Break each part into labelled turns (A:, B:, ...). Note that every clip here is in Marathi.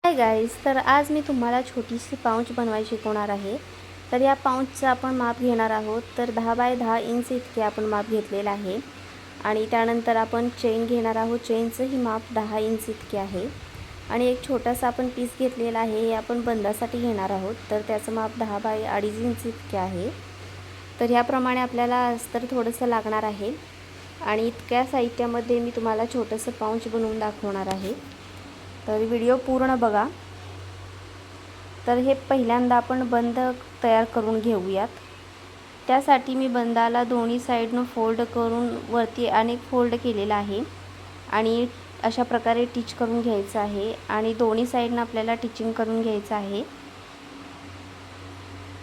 A: हाय गाईज, तर आज मी तुम्हाला छोटीशी पाऊंच बनवायला शिकवणार आहे। तर या पाऊंचचं आपण माप घेणार आहोत। तर 10 बाय 10 इंच इतके आपण माप घेतलेलं आहे आणि त्यानंतर आपण चेन घेणार आहोत। चेनचंही माप 10 इंच इतके आहे आणि एक छोटासा आपण पीस घेतलेला आहे, हे आपण बंदासाठी घेणार आहोत। तर त्याचं माप 10 बाय 2.5 इंच इतके आहे। तर ह्याप्रमाणे आपल्याला अस्तर थोडंसं लागणार आहे आणि इतक्या साहित्यामध्ये मी तुम्हाला छोटंसं पाऊंच बनवून दाखवणार आहे। तर व्हिडिओ पूर्ण बघा। तर हे पहिल्यांदा आपण बंद तयार करून घेऊयात। त्यासाठी मी बंदाला दोन्ही साइडनं फोल्ड करून वरती अनेक फोल्ड केलेला आहे आणि अशा प्रकारे टिच करून घ्यायचं आहे आणि दोन्ही साइडनं आपल्याला टिचिंग करून घ्यायचं आहे।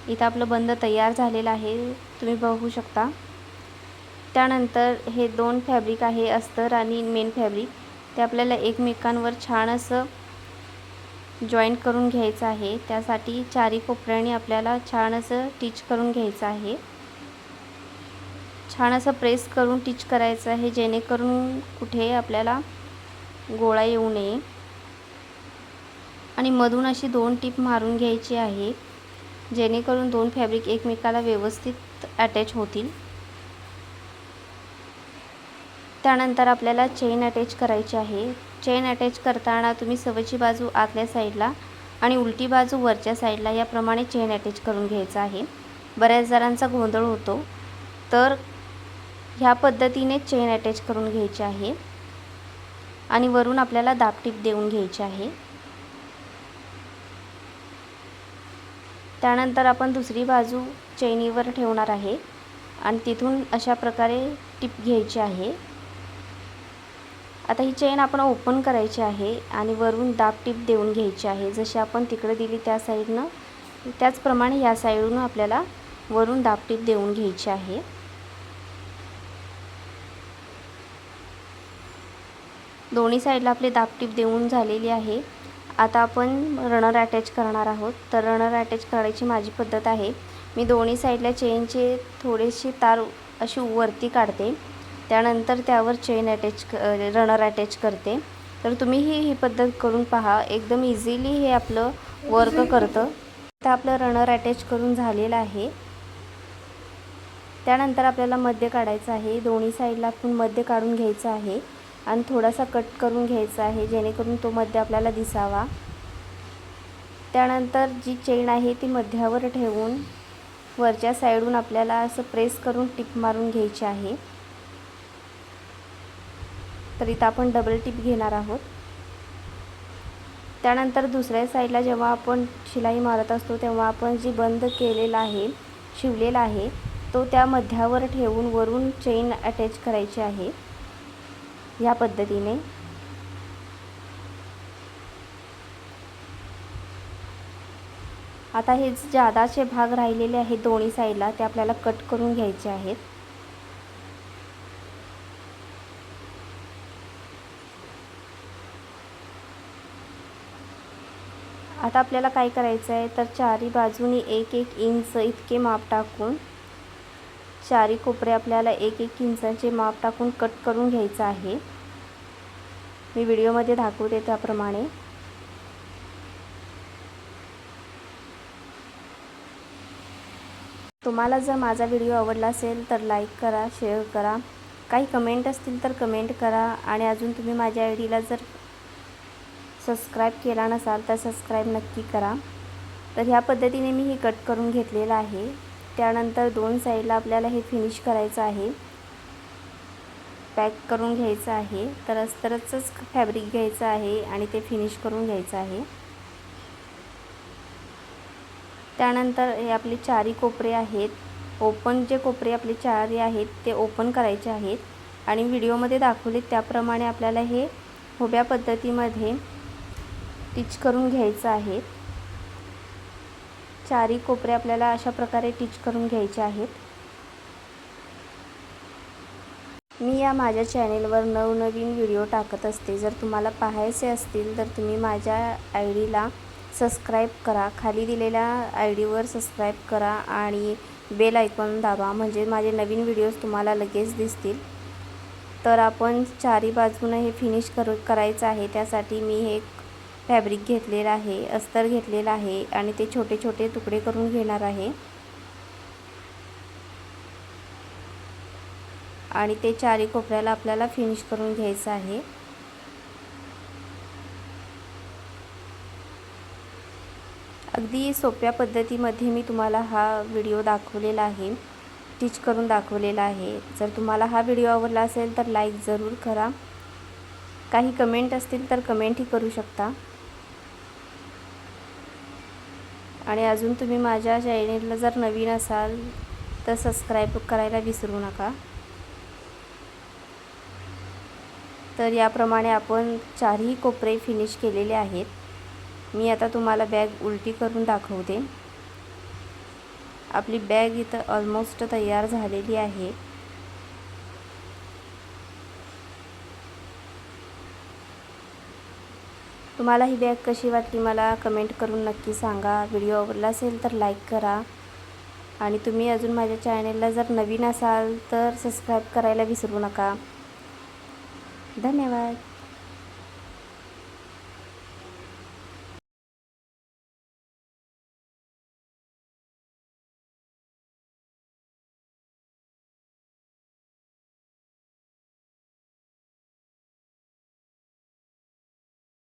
A: इथं आपलं बंद तयार झालेलं आहे, तुम्ही बघू शकता। त्यानंतर हे दोन फॅब्रिक आहे, अस्तर आणि मेन फॅब्रिक, ते आपल्याला एकमेकांवर छान असं जॉईंट करून घ्यायचं आहे। त्यासाठी चारी कोपऱ्याने आपल्याला छान असं टिच करून घ्यायचं आहे। छान असं प्रेस करून टिच करायचं आहे, जेणेकरून कुठे आपल्याला गोळा येऊ नये आणि मधून अशी दोन टिप मारून घ्यायची आहे, जेणेकरून दोन फॅब्रिक एकमेकाला व्यवस्थित अटॅच होतील। त्यानंतर आपल्याला चेन अटॅच करायची आहे। चेन अटॅच करताना तुम्ही सवयची बाजू आतल्या साईडला आणि उलटी बाजू वरच्या साईडला याप्रमाणे चेन अटॅच करून घ्यायचं आहे। बऱ्याच जणांचा गोंधळ होतो, तर ह्या पद्धतीने चेन अटॅच करून घ्यायची आहे आणि वरून आपल्याला दाबटीप देऊन घ्यायची आहे। त्यानंतर आपण दुसरी बाजू चेनीवर ठेवणार आहे आणि तिथून अशा प्रकारे टिप घ्यायची आहे। आता ही चेन आपण ओपन करायची आहे आणि वरून दाब टिप देऊन घ्यायची आहे। जशी आपण तिकडे दिली त्या साइडनं, त्याचप्रमाणे या साइडून आपल्याला वरून दाब टिप देऊन घ्यायची आहे। दोन्ही साइडला आपले दाब टिप देऊन झालेली आहे। आता आपण रनर अटॅच करणार आहोत। तर रनर अटॅच करायची माझी पद्धत आहे, मी दोन्ही साइडला चेनचे थोडेसे तार अशी वरती काढते, त्यानंतर त्यावर चेन रनर अटॅच करते। तर तुम्हीही ही पद्धत करून पहा, एकदम इझिली हे आपलं वर्क करतं। आता आपलं रनर अटॅच करून झालेलं आहे। त्यानंतर आपल्याला मध्य काढायचं आहे। दोन्ही साइडला आपण मध्य काढून घ्यायचं आहे आणि थोडासा कट करून घ्यायचा आहे, जेणेकरून तो मध्य आपल्याला दिसावा। त्यानंतर जी चेन आहे ती मध्यावर ठेवून वरच्या साइडून आपल्याला असं प्रेस करून टिप मारून घ्यायची आहे। तर इथं आपण डबल टिप घेणार आहोत। त्यानंतर दुसऱ्या साइडला जेव्हा आपण शिलाई मारत असतो, तेव्हा आपण जी बंद केलेला आहे, शिवलेला आहे, तो त्या मध्यावर ठेवून वरून चेन अटॅच करायची आहे या पद्धतीने। आता हे जादाचे भाग राहिलेले आहेत दोन्ही साइडला, ते आपल्याला कट करून घ्यायचे आहेत। आता आपल्याला काय करायचं आहे, तर चारी बाजूनी 1-1 इंच इतके माप टाकून चारी कोपरे आपल्याला 1-1 इंचाचे माप टाकून कट करून घ्यायचं आहे। मी व्हिडिओमध्ये दाखवते त्याप्रमाणे। तुम्हाला जर माझा व्हिडिओ आवडला असेल तर लाईक करा, शेअर करा, काही कमेंट असतील तर कमेंट करा आणि अजून तुम्ही माझ्या आयडीला जर सबस्क्राईब केला नसाल तर सबस्क्राईब नक्की करा। तर ह्या पद्धतीने मी हे कट करून घेतलेलं आहे। त्यानंतर दोन साइडला आपल्याला हे फिनिश करायचं आहे, पॅक करून घ्यायचं आहे। तर अस्तरचंच फॅब्रिक घ्यायचं आहे आणि ते फिनिश करून घ्यायचं आहे। त्यानंतर हे आपले चारी कोपरे आहेत, ओपन जे कोपरे आपले चारी आहेत ते ओपन करायचे आहेत आणि व्हिडिओमध्ये दाखवले त्याप्रमाणे आपल्याला हे उभ्या पद्धतीमध्ये टिच करून घ्यायचं आहे। चारी कोपरे आपल्याला अशा प्रकारे टिच करून घ्यायचे आहेत। मी या माझ्या चॅनेलवर नवनवीन व्हिडिओ टाकत असते, जर तुम्हाला पाहायचे असतील तर तुम्ही माझ्या आयडीला सबस्क्राईब करा, खाली दिलेल्या आयडीवर सबस्क्राईब करा आणि बेल आयकॉन दाबा, म्हणजे माझे नवीन व्हिडिओज तुम्हाला लगेच दिसतील। तर आपण चारी बाजूने हे फिनिश करायचं आहे, त्यासाठी मी हे फॅब्रिक घेतलेलं आहे, अस्तर घेतलेलं आहे आणि ते छोटे छोटे तुकडे करून घेणार आहे आणि ते चारी कोपऱ्याला आपल्याला फिनिश करून घ्यायचं आहे। अगदी सोप्या पद्धतीमध्ये मी तुम्हाला हा व्हिडिओ दाखवलेला आहे, स्टिच करून दाखवलेला आहे। जर तुम्हाला हा व्हिडिओ आवडला असेल तर लाईक जरूर करा, काही कमेंट असतील तर कमेंटही करू शकता आणि अजून तुम्ही माझ्या चॅनेलला जर नवीन असाल तर सबस्क्राईब करायला विसरू नका। तर याप्रमाणे आपण चारही कोपरे फिनिश केलेले आहेत। मी आता तुम्हाला बॅग उलटी करून दाखवते। आपली बॅग इथं ऑलमोस्ट तयार झालेली आहे। तुम्हाला ही बॅग कशी वाटली मला कमेंट करून नक्की सांगा। व्हिडिओ आवडला असेल तर लाईक करा आणि तुम्ही अजून माझ्या चॅनेलला जर नवीन असाल तर सबस्क्राईब करायला विसरू नका। धन्यवाद।